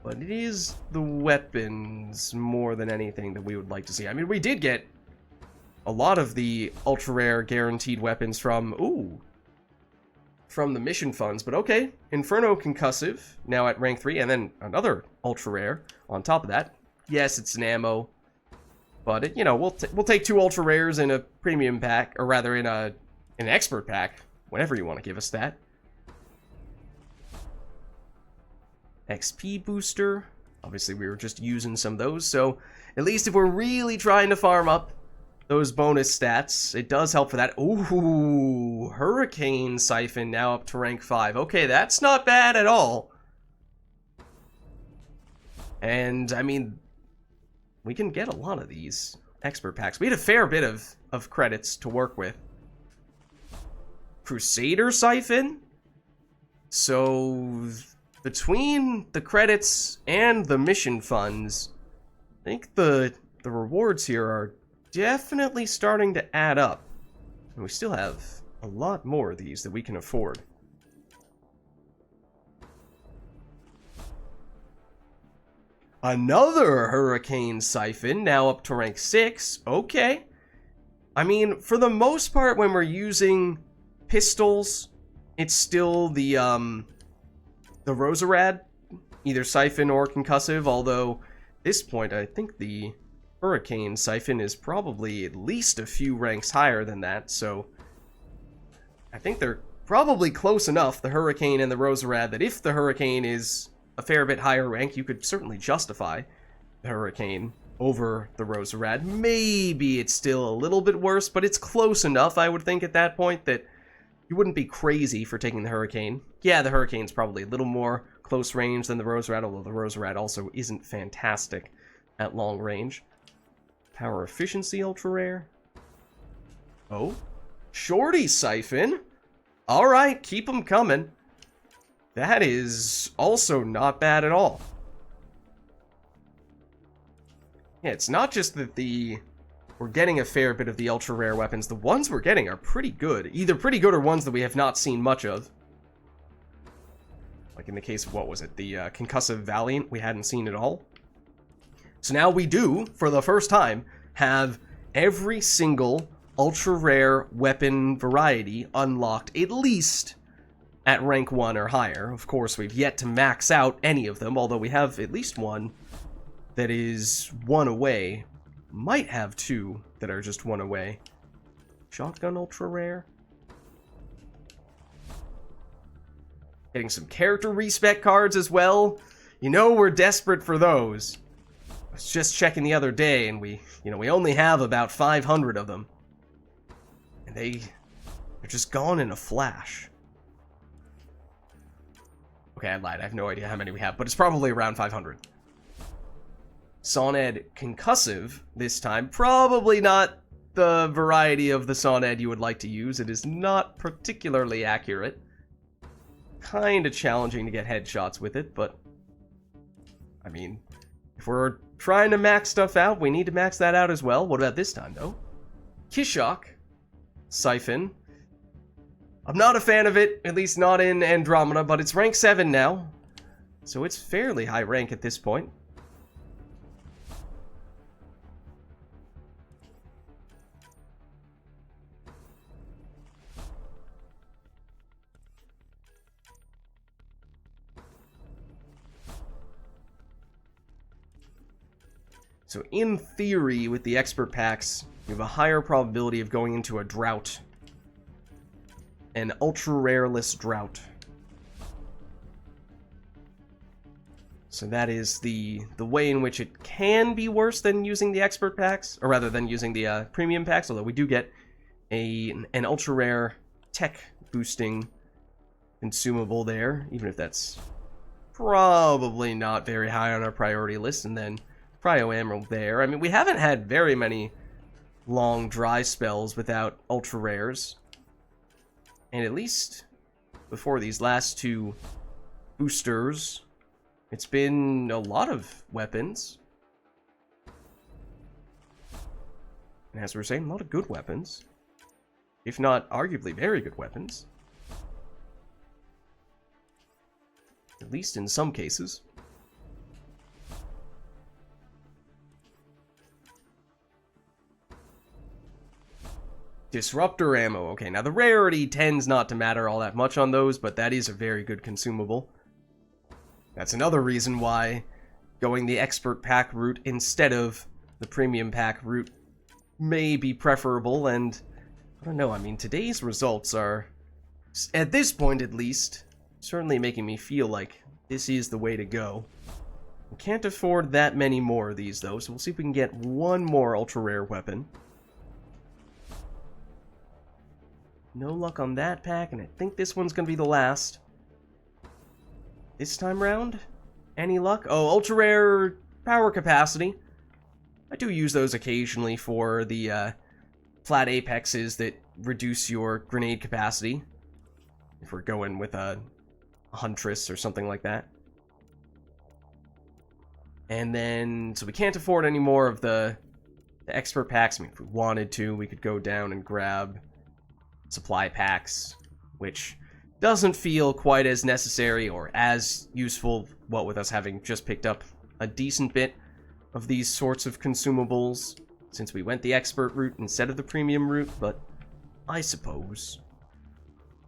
But it is the weapons more than anything that we would like to see. I mean, we did get a lot of the ultra rare guaranteed weapons from the mission funds, but okay. Inferno Concussive, now at rank 3, and then another ultra rare on top of that. Yes, it's an ammo, but we'll take 2 ultra rares in a premium pack, or rather in an expert pack, whenever you want to give us that. XP booster. Obviously, we were just using some of those, so at least if we're really trying to farm up those bonus stats, it does help for that. Ooh, Hurricane Siphon now up to rank 5. Okay, that's not bad at all. And, I mean, we can get a lot of these expert packs. We had a fair bit of credits to work with. Crusader Siphon? So, between the credits and the mission funds, I think the rewards here are definitely starting to add up. And we still have a lot more of these that we can afford. Another Hurricane Siphon, now up to rank 6. Okay. I mean, for the most part, when we're using pistols, it's still the Roserad, either Siphon or Concussive, although at this point, I think the Hurricane Siphon is probably at least a few ranks higher than that, so I think they're probably close enough, the Hurricane and the Roserad, that if the Hurricane is a fair bit higher rank, you could certainly justify the Hurricane over the Roserad. Maybe it's still a little bit worse, but it's close enough, I would think, at that point, that you wouldn't be crazy for taking the Hurricane. Yeah, the Hurricane's probably a little more close range than the Roserad, although the Roserad also isn't fantastic at long range. Power Efficiency Ultra Rare. Oh, Shorty Siphon. Alright, keep them coming. That is also not bad at all. Yeah, it's not just that we're getting a fair bit of the ultra rare weapons. The ones we're getting are pretty good. Either pretty good or ones that we have not seen much of. Like in the case of, what was it? The Concussive Valiant, we hadn't seen at all. So now we do, for the first time, have every single ultra rare weapon variety unlocked, at least at rank 1 or higher. Of course, we've yet to max out any of them, although we have at least one that is 1 away. Might have 2 that are just 1 away. Shotgun ultra rare. Getting some character respec cards as well. You know we're desperate for those. I was just checking the other day, and we only have about 500 of them. And they're just gone in a flash. Okay, I lied. I have no idea how many we have, but it's probably around 500. Soned Concussive this time. Probably not the variety of the Soned you would like to use. It is not particularly accurate. kind of challenging to get headshots with it, but I mean, if we're trying to max stuff out, we need to max that out as well. What about this time, though? Kishok. Siphon. I'm not a fan of it, at least not in Andromeda, but it's rank 7 now. So it's fairly high rank at this point. So in theory, with the expert packs, you have a higher probability of going into a drought. An ultra-rareless drought. So that is the way in which it can be worse than using the expert packs, or rather than using the premium packs, although we do get an ultra-rare tech boosting consumable there, even if that's probably not very high on our priority list, and then Cryo Emerald there. I mean, we haven't had very many long dry spells without ultra rares. And at least before these last two boosters, it's been a lot of weapons. And as we were saying, a lot of good weapons. If not arguably very good weapons. At least in some cases. Disruptor ammo. Okay, now the rarity tends not to matter all that much on those, but that is a very good consumable. That's another reason why going the expert pack route instead of the premium pack route may be preferable, and I don't know, I mean, today's results are, at this point at least, certainly making me feel like this is the way to go. We can't afford that many more of these, though, so we'll see if we can get one more ultra-rare weapon. No luck on that pack, and I think this one's going to be the last. This time round? Any luck? Oh, ultra-rare power capacity. I do use those occasionally for the flat apexes that reduce your grenade capacity. If we're going with a Huntress or something like that. And then, so we can't afford any more of the expert packs. I mean, if we wanted to, we could go down and grab supply packs, which doesn't feel quite as necessary or as useful, what with us having just picked up a decent bit of these sorts of consumables since we went the expert route instead of the premium route, but I suppose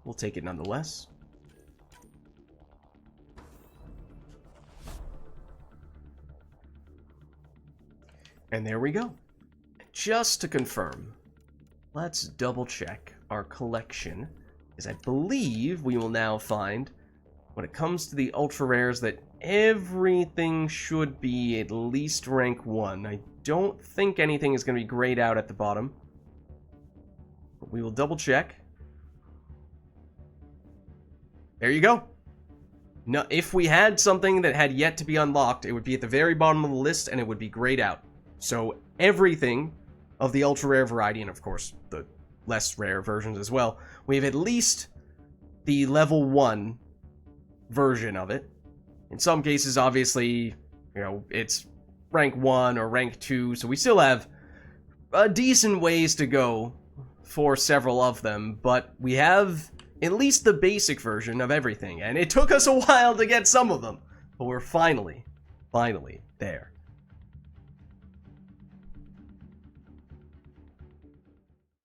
we'll take it nonetheless. And there we go. Just to confirm, let's double check our collection, as I believe we will now find, when it comes to the ultra rares, that everything should be at least rank 1. I don't think anything is going to be grayed out at the bottom, but we will double check. There you go. No, if we had something that had yet to be unlocked, it would be at the very bottom of the list and it would be grayed out. So everything of the ultra rare variety, and of course the less rare versions as well, we have at least the level 1 version of it. In some cases, obviously, you know, it's rank 1 or rank 2, so we still have a decent ways to go for several of them, but we have at least the basic version of everything, and it took us a while to get some of them, but we're finally there.